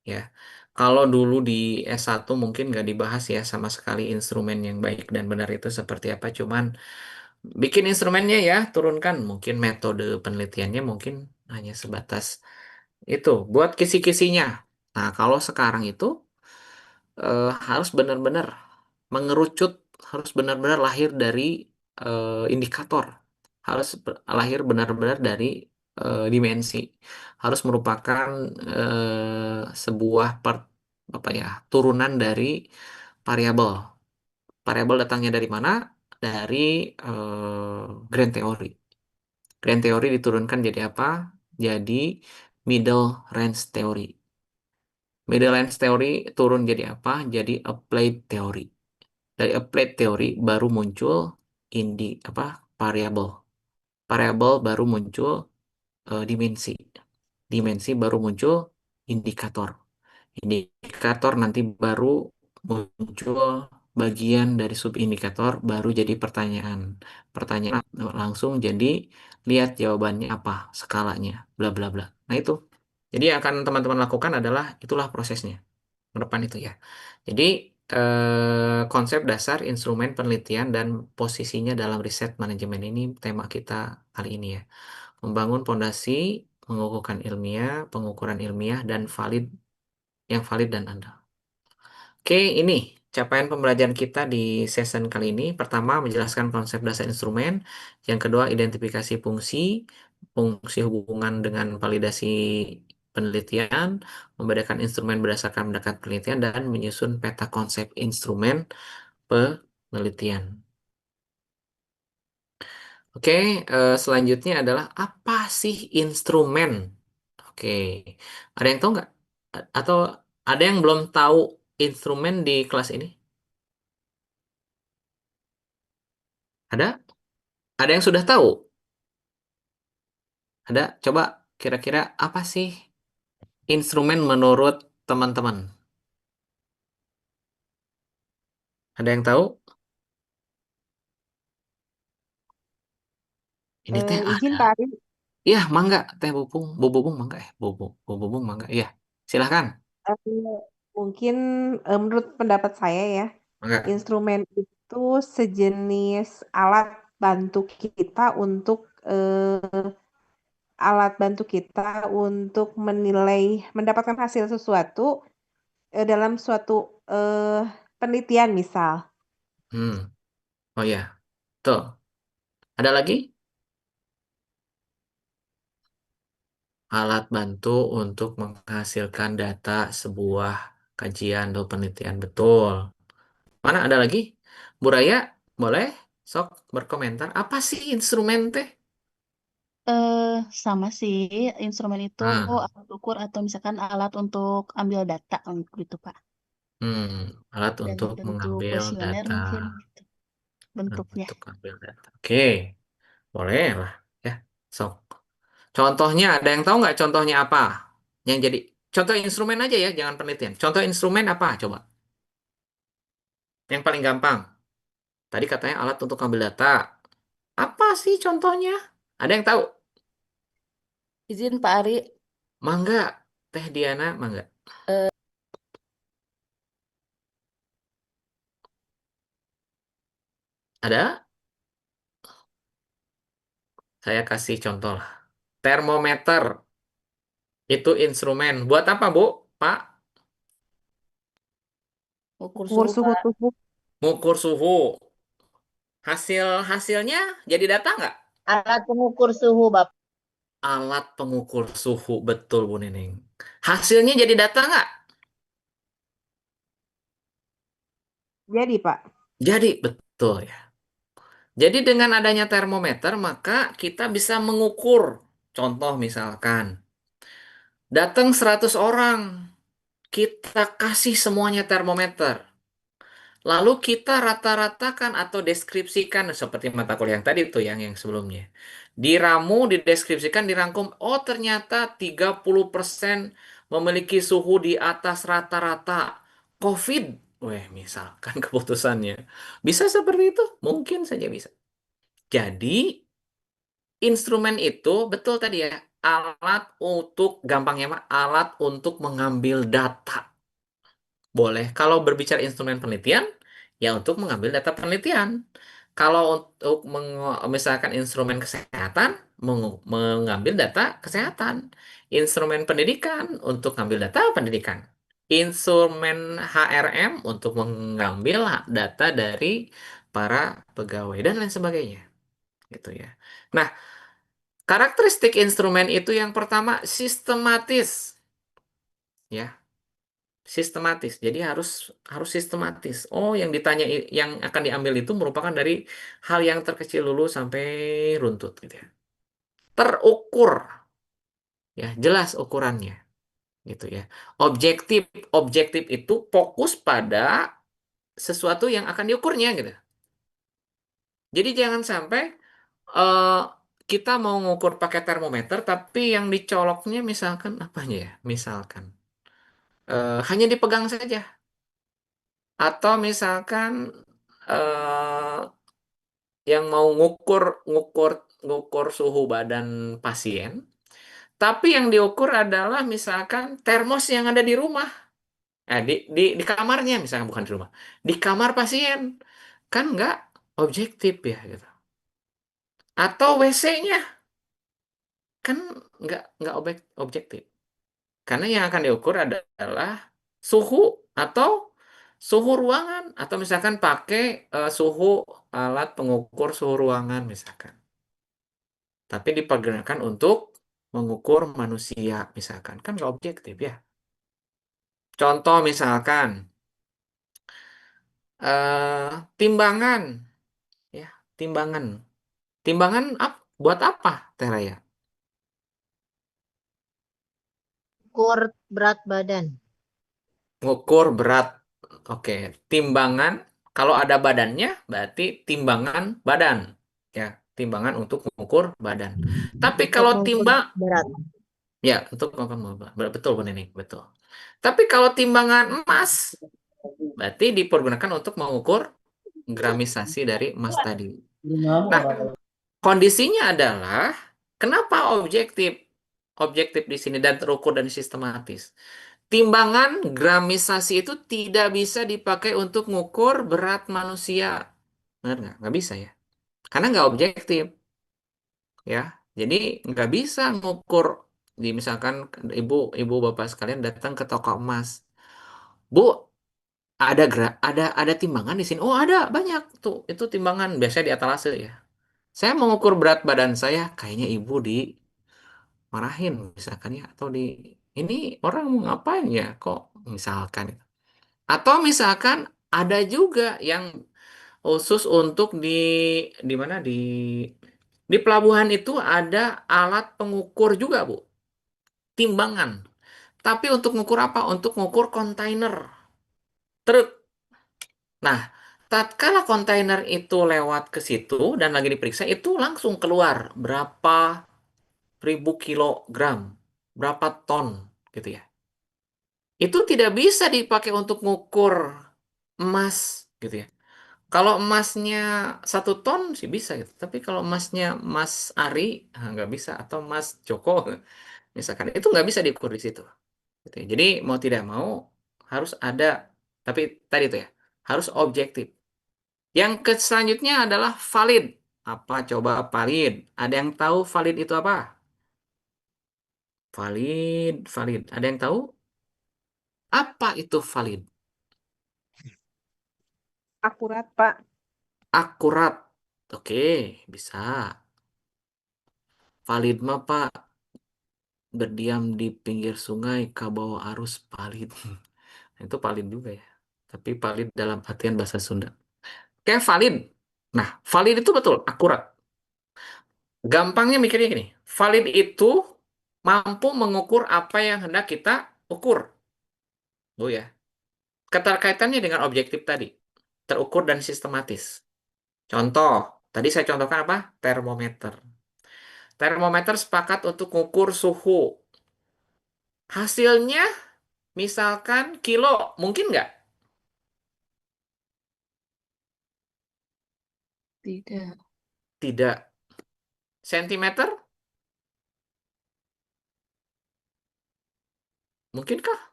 ya. Kalau dulu di S1 mungkin nggak dibahas ya sama sekali instrumen yang baik dan benar itu seperti apa. Cuman bikin instrumennya ya, turunkan. Mungkin metode penelitiannya mungkin hanya sebatas itu buat kisi-kisinya. Nah, kalau sekarang itu harus benar-benar mengerucut, harus benar-benar lahir dari indikator, harus lahir benar-benar dari dimensi, harus merupakan sebuah apa ya, turunan dari variabel. Variabel datangnya dari mana? Dari grand theory. Grand theory diturunkan jadi apa? Jadi middle range theory. Middle range theory turun jadi apa? Jadi applied theory. Dari applied theory baru muncul indi apa variabel. Variabel baru muncul dimensi. Dimensi baru muncul indikator. Indikator nanti baru muncul bagian dari subindikator baru jadi pertanyaan. Pertanyaan langsung jadi lihat jawabannya apa, skalanya, bla bla bla. Nah itu. Jadi yang akan teman-teman lakukan adalah itulah prosesnya ke depan itu ya. Jadi konsep dasar instrumen penelitian dan posisinya dalam riset manajemen ini tema kita kali ini ya. Membangun pondasi pengukuran ilmiah dan yang valid dan andal. Oke, ini capaian pembelajaran kita di season kali ini. Pertama, menjelaskan konsep dasar instrumen. Yang kedua, identifikasi fungsi hubungan dengan validasi penelitian, membedakan instrumen berdasarkan mendekat penelitian, dan menyusun peta konsep instrumen penelitian. Oke, selanjutnya adalah apa sih instrumen? Oke, ada yang tahu nggak? Atau ada yang belum tahu instrumen di kelas ini? Ada? Ada yang sudah tahu? Ada? Coba kira-kira apa sih instrumen menurut teman-teman? Ada yang tahu? Ini teh ada. Izin Pak Ari, Iya, mangga. Teh bubung. Bubung mangga. Bubung mangga. Iya. Silahkan. eh, mungkin menurut pendapat saya ya, Mangga. instrumen itu sejenis alat bantu kita untuk alat bantu kita untuk menilai, mendapatkan hasil sesuatu dalam suatu eh, penelitian misal. Hmm. Oh ya. Tuh. Ada lagi? Alat bantu untuk menghasilkan data sebuah kajian atau penelitian. Betul. Mana ada lagi? Bu Raya, boleh? Sok berkomentar. Apa sih instrumen teh? Eh, sama sih, instrumen itu Nah, alat ukur atau misalkan alat untuk ambil data gitu, Pak. alat Dalam untuk bentuk mengambil kuesioner data. mungkin gitu, bentuknya. Untuk ambil data. Oke, boleh lah. Ya, sok. Contohnya, ada yang tahu nggak contohnya apa? Yang jadi contoh instrumen aja ya, jangan penelitian. Contoh instrumen apa? Coba. Yang paling gampang. Tadi katanya alat untuk ambil data. Apa sih contohnya? Ada yang tahu? Izin Pak Ari, Mangga. Teh Diana, mangga. Ada? Saya kasih contoh lah. Termometer. Itu instrumen. Buat apa, Bu? Pak? ukur Ukur suhu, suhu Pak. tubuh. Mengukur suhu. Hasilnya jadi data nggak? Alat pengukur suhu, Bapak. Alat pengukur suhu. Betul, Bu Neneng. Hasilnya jadi data nggak? Jadi Pak, Jadi, betul ya. Jadi dengan adanya termometer, maka kita bisa mengukur. Contoh misalkan, datang 100 orang, kita kasih semuanya termometer. Lalu kita rata-ratakan atau deskripsikan seperti mata kuliah yang tadi tuh yang sebelumnya. Diramu, dideskripsikan, dirangkum. Oh, ternyata 30% memiliki suhu di atas rata-rata COVID. Weh, misalkan keputusannya. Bisa seperti itu? Mungkin saja bisa. Jadi, instrumen itu betul tadi ya. alat untuk, gampangnya mah, alat untuk mengambil data. Boleh. Kalau berbicara instrumen penelitian, ya untuk mengambil data penelitian. Kalau untuk misalkan instrumen kesehatan, mengambil data kesehatan. Instrumen pendidikan untuk mengambil data pendidikan. Instrumen HRM untuk mengambil data dari para pegawai dan lain sebagainya, gitu ya. Nah, karakteristik instrumen itu yang pertama sistematis, ya. Sistematis. Jadi harus harus sistematis. Oh, yang ditanya, yang akan diambil itu merupakan dari hal yang terkecil dulu sampai runtut gitu ya. Terukur, ya, jelas ukurannya gitu ya. Objektif, objektif itu fokus pada sesuatu yang akan diukurnya gitu. Jadi jangan sampai eh, kita mau ngukur pakai termometer tapi yang dicoloknya misalkan apanya ya? Misalkan hanya dipegang saja, atau misalkan eh, yang mau ngukur ngukur ngukur suhu badan pasien, tapi yang diukur adalah misalkan termos yang ada di rumah, di kamarnya, misalkan bukan di rumah, di kamar pasien, kan nggak objektif ya gitu. Atau WC-nya kan nggak objektif, karena yang akan diukur adalah suhu, atau suhu ruangan, atau misalkan pakai suhu, alat pengukur suhu ruangan misalkan. Tapi dipergunakan untuk mengukur manusia misalkan. Kan nggak objektif ya. Contoh misalkan timbangan, ya, timbangan. Timbangan buat apa, Teraya? Ukur berat badan. Ngukur berat. Oke, timbangan. Kalau ada badannya, berarti timbangan badan. Ya, timbangan untuk mengukur badan. Tapi Untuk kalau mengukur timbang, berat. ya, untuk mengukur berat. Betul, Bu Nining, betul. Tapi kalau timbangan emas, berarti dipergunakan untuk mengukur gramisasi dari emas tadi. Nah, kondisinya adalah kenapa objektif? Objektif di sini dan terukur dan sistematis. Timbangan gramisasi itu tidak bisa dipakai untuk mengukur berat manusia. Benar nggak? Nggak bisa ya. Karena nggak objektif, ya. Jadi nggak bisa ngukur. Di misalkan ibu ibu bapak sekalian datang ke toko emas. Bu, ada timbangan di sini. Oh, ada banyak tuh. Itu timbangan biasanya di etalase ya. Saya mengukur berat badan saya, kayaknya ibu dimarahin misalkan ya, atau ini orang mau ngapain ya kok misalkan. Atau misalkan ada juga yang khusus untuk di mana, di pelabuhan itu ada alat pengukur juga, Bu. Timbangan. Tapi untuk mengukur apa? Untuk mengukur kontainer truk. Nah, tatkala kontainer itu lewat ke situ dan lagi diperiksa, itu langsung keluar berapa ribu kilogram, berapa ton, gitu ya. Itu tidak bisa dipakai untuk mengukur emas, gitu ya. Kalau emasnya 1 ton sih bisa gitu. Tapi kalau emasnya Mas Ari, nggak bisa. Atau Mas Joko, misalkan, itu nggak bisa diukur di situ. Gitu ya. Jadi mau tidak mau harus ada, tapi tadi itu ya, harus objektif. Yang selanjutnya adalah valid. Apa coba valid? Ada yang tahu valid itu apa? Valid, valid. Ada yang tahu apa itu valid? Akurat, Pak. Akurat. Oke, bisa. Valid mah Pak, berdiam di pinggir sungai ke bawah arus valid. Itu valid juga ya. Tapi valid dalam artian bahasa Sunda. Kayak valid. Nah, valid itu betul, akurat. Gampangnya mikirnya gini. Valid itu mampu mengukur apa yang hendak kita ukur. Bu ya. Keterkaitannya dengan objektif tadi. Terukur dan sistematis. Contoh, tadi saya contohkan apa? Termometer. Termometer sepakat untuk mengukur suhu. Hasilnya misalkan kilo, mungkin nggak? Tidak. Tidak. Sentimeter? Mungkinkah?